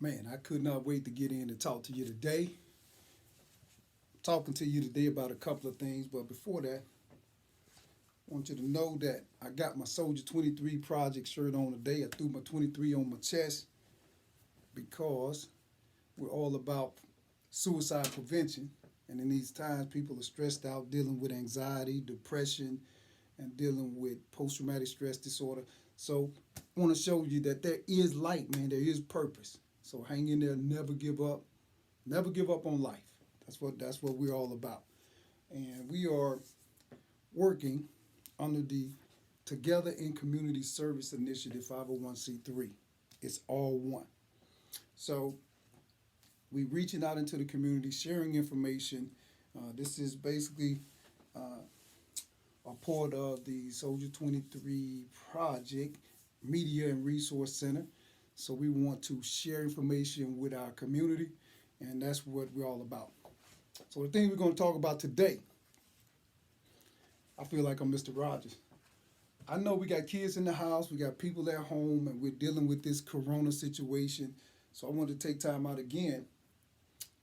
Man, I could not wait to get in and talk to you today. Talking to you today about a couple of things, but before that, I want you to know that I got my Soldier 23 Project shirt on today. I threw my 23 on my chest because we're all about suicide prevention. And in these times, people are stressed out, dealing with anxiety, depression, and dealing with post traumatic stress disorder. So I want to show you that there is light, man. There is purpose. So hang in there, never give up. Never give up on life. That's what we're all about. And we are working under the Together in Community Service Initiative 501c3. It's all one. So we reaching out into the community, sharing information. This is basically a part of the Soldier 23 Project Media and Resource Center. So we want to share information with our community, and that's what we're all about. So the thing we're going to talk about today, I feel like I'm Mr. Rogers. I know we got kids in the house, we got people at home, and we're dealing with this corona situation. So I want to take time out again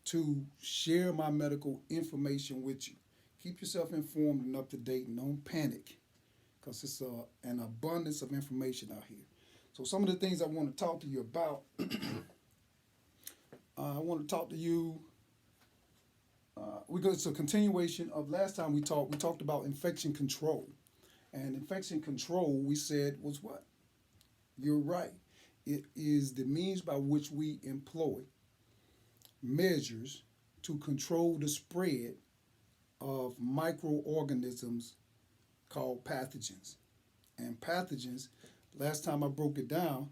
to share my medical information with you. Keep yourself informed and up to date and don't panic because it's an abundance of information out here. So some of the things I want to talk to you about, I want to talk to you. It's a continuation of last time we talked. We talked about infection control. And infection control, we said, was what? You're right. It is the means by which we employ measures to control the spread of microorganisms called pathogens. And pathogens, last time I broke it down,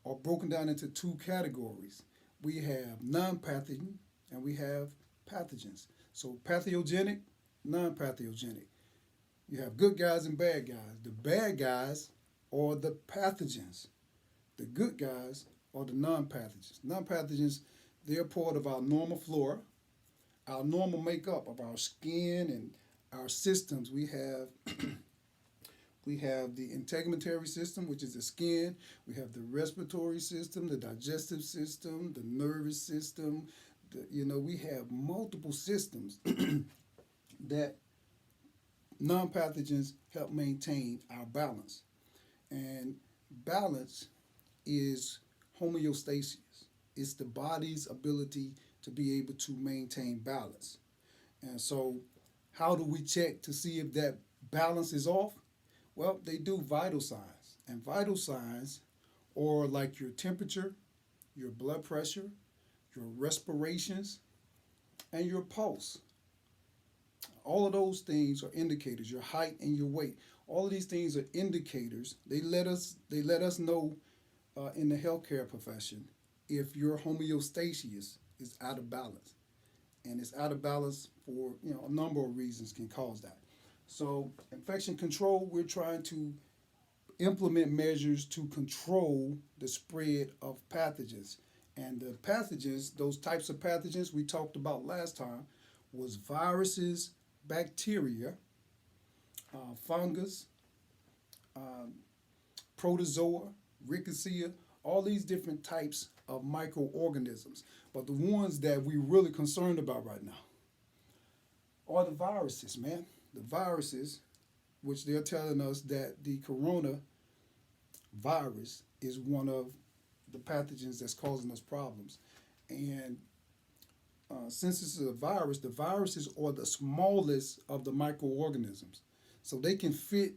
are broken down into two categories. We have non-pathogen and we have pathogens. So pathogenic, non-pathogenic. You have good guys and bad guys. The bad guys are the pathogens. The good guys are the non-pathogens. Non-pathogens, they're part of our normal flora, our normal makeup of our skin and our systems. We have the integumentary system, which is the skin. We have the respiratory system, the digestive system, the nervous system. We have multiple systems that non-pathogens help maintain our balance. And balance is homeostasis. It's the body's ability to be able to maintain balance. And so how do we check to see if that balance is off? Well, they do vital signs. And vital signs are like your temperature, your blood pressure, your respirations, and your pulse. All of those things are indicators, your height and your weight. All of these things are indicators. They let us know in the healthcare profession if your homeostasis is out of balance. And it's out of balance for a number of reasons can cause that. So infection control, we're trying to implement measures to control the spread of pathogens. And the pathogens, those types of pathogens we talked about last time, was viruses, bacteria, fungus, protozoa, rickettsia, all these different types of microorganisms. But the ones that we're really concerned about right now are the viruses, man. The viruses, which they're telling us that the corona virus is one of the pathogens that's causing us problems. And since this is a virus, the viruses are the smallest of the microorganisms. So they can fit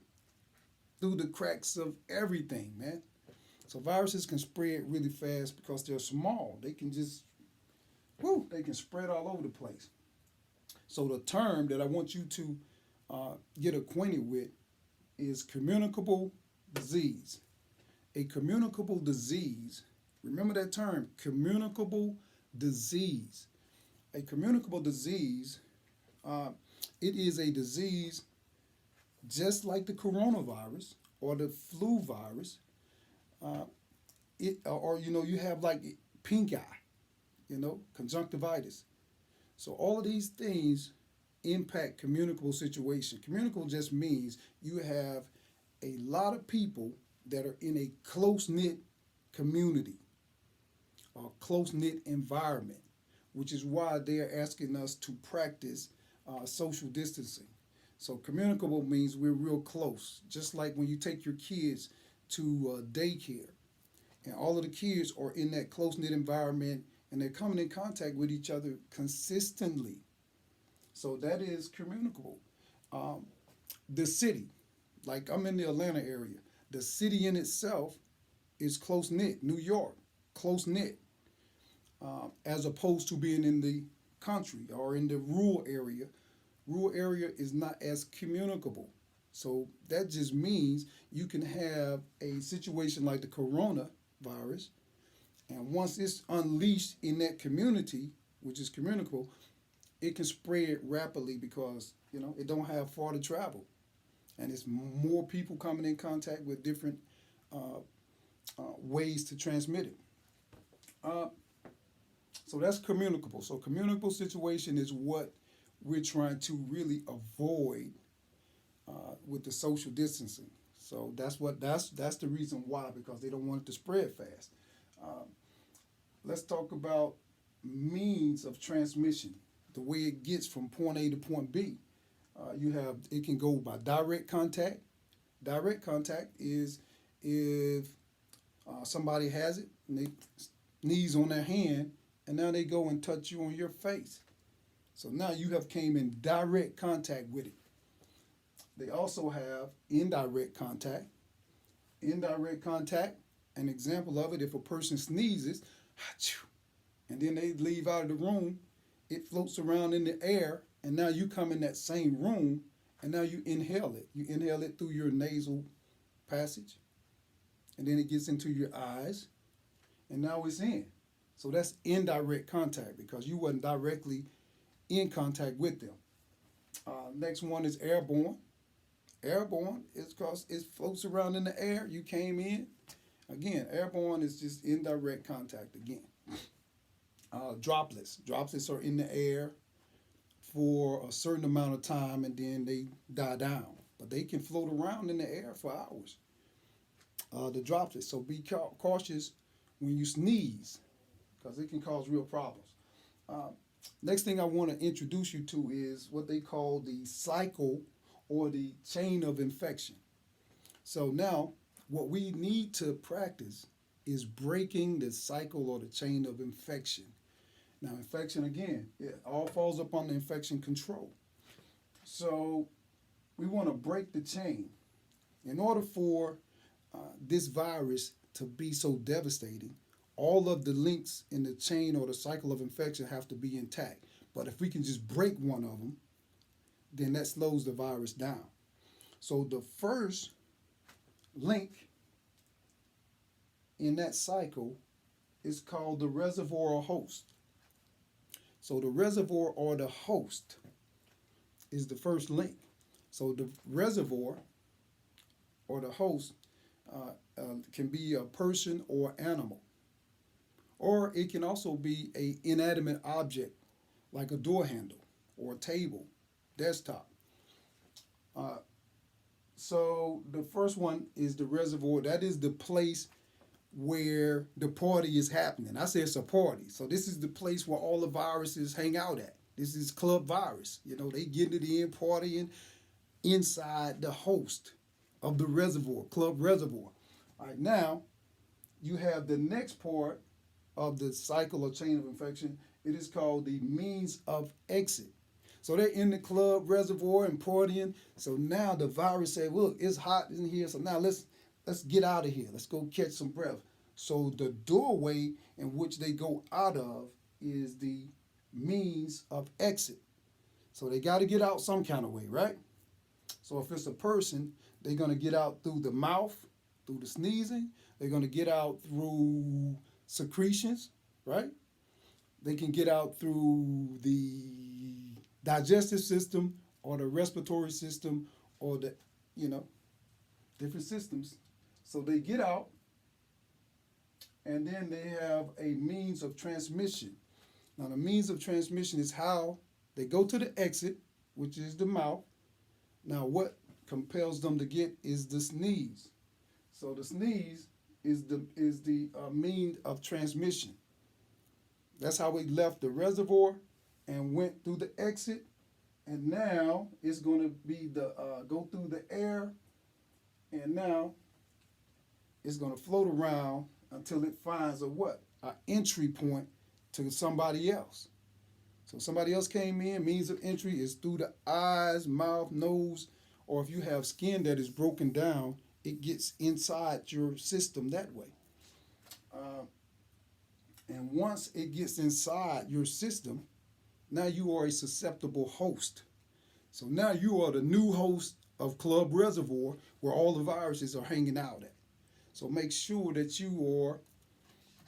through the cracks of everything, man. So viruses can spread really fast because they're small. They can they can spread all over the place. So the term that I want you to get acquainted with is communicable disease. A communicable disease, remember that term, communicable disease. A communicable disease, it is a disease just like the coronavirus or the flu virus. You have like pink eye, conjunctivitis. So all of these things impact communicable situation. Communicable just means you have a lot of people that are in a close-knit community or close-knit environment, which is why they're asking us to practice social distancing. So communicable means we're real close, just like when you take your kids to daycare, and all of the kids are in that close-knit environment, and they're coming in contact with each other consistently. So that is communicable. Um, the city, like I'm in the Atlanta area, the city in itself is close knit. New York, close knit, as opposed to being in the country or in the rural area. Rural area is not as communicable. So that just means you can have a situation like the coronavirus, and once it's unleashed in that community, which is communicable, it can spread rapidly because it don't have far to travel, and it's more people coming in contact with different uh, ways to transmit it. Uh, so that's communicable. So communicable situation is what we're trying to really avoid with the social distancing. So that's the reason why, because they don't want it to spread fast. Um, let's talk about means of transmission, the way it gets from point A to point B. You have it can go by direct contact. Direct contact is if somebody has it and they sneeze on their hand, and now they go and touch you on your face. So now you have came in direct contact with it. They also have indirect contact. Indirect contact, an example of it, if a person sneezes, and then they leave out of the room, it floats around in the air, and now you come in that same room, and now you inhale it. You inhale it through your nasal passage, and then it gets into your eyes, and now it's in. So that's indirect contact because you wasn't directly in contact with them. Next one is airborne. Airborne is because it floats around in the air. You came in. Again, airborne is just indirect contact again. Droplets. Droplets are in the air for a certain amount of time and then they die down. But they can float around in the air for hours. The droplets. So be cautious when you sneeze because it can cause real problems. Uh, Next thing I want to introduce you to is what they call the cycle or the chain of infection. So now, what we need to practice is breaking the cycle or the chain of infection. Now, infection, again, it all falls upon the infection control. So we want to break the chain. In order for this virus to be so devastating, all of the links in the chain or the cycle of infection have to be intact. But if we can just break one of them, then that slows the virus down. So the first link in that cycle is called the reservoir or host. So the reservoir or the host is the first link. So the reservoir or the host can be a person or animal. Or it can also be an inanimate object like a door handle or a table, desktop. Uh, so the first one is the reservoir. That is the place where the party is happening. I say it's a party. So this is the place where all the viruses hang out at. This is club virus. They get it in partying inside the host of the reservoir, club reservoir. All right, now you have the next part of the cycle or chain of infection. It is called the means of exit. So they're in the club reservoir and partying. So now the virus say, "Look, it's hot in here. So now let's get out of here. Let's go catch some breath." So the doorway in which they go out of is the means of exit. So they got to get out some kind of way, right? So if it's a person, they're going to get out through the mouth, through the sneezing. They're going to get out through secretions, right? They can get out through the digestive system or the respiratory system or the, different systems. So they get out and then they have a means of transmission. Now the means of transmission is how they go to the exit, which is the mouth. Now what compels them to get is the sneeze. So the sneeze is the means of transmission. That's how it left the reservoir and went through the exit. And now it's going to be the go through the air, and now it's going to float around until it finds a what? An entry point to somebody else. So somebody else came in, means of entry is through the eyes, mouth, nose, or if you have skin that is broken down, it gets inside your system that way. Uh, and once it gets inside your system, now you are a susceptible host. So now you are the new host of Club Reservoir where all the viruses are hanging out at. So make sure that you are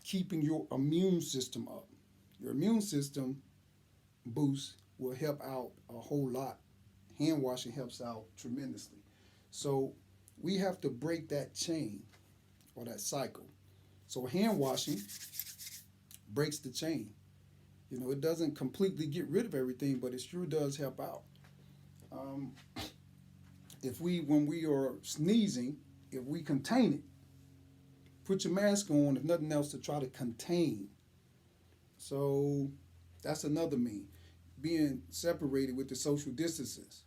keeping your immune system up. Your immune system boost will help out a whole lot. Hand washing helps out tremendously. So we have to break that chain or that cycle. So hand washing breaks the chain. You know, it doesn't completely get rid of everything, but it sure does help out. Um, if we, when we are sneezing, if we contain it, put your mask on, if nothing else, to try to contain. So that's another mean. Being separated with the social distances,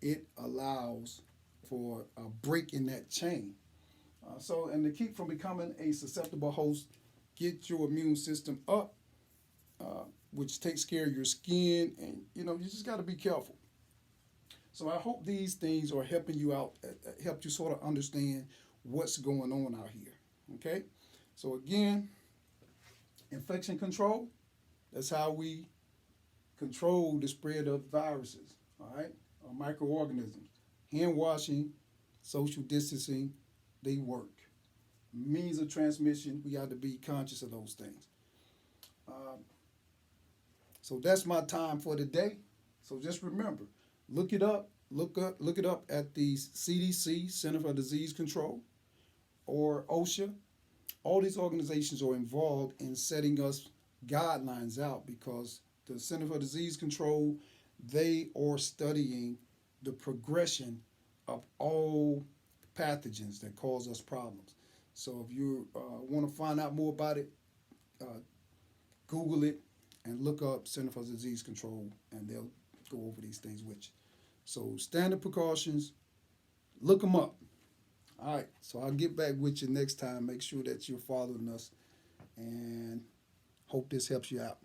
it allows for a break in that chain. And to keep from becoming a susceptible host, get your immune system up, which takes care of your skin, and you know you just got to be careful. So I hope these things are helping you out, help you sort of understand what's going on out here. Okay, so again, infection control. That's how we control the spread of viruses. All right, microorganisms. Hand washing, social distancing, they work. Means of transmission, we got to be conscious of those things. Uh, so that's my time for today. So just remember, look it up. Look it up at the CDC, Center for Disease Control, or OSHA. All these organizations are involved in setting us guidelines out because the Center for Disease Control, they are studying the progression of all pathogens that cause us problems. So if you want to find out more about it, uh, Google it and look up Center for Disease Control, and they'll go over these things with you. So standard precautions, look them up. All right, so I'll get back with you next time. Make sure that you're following us, and hope this helps you out.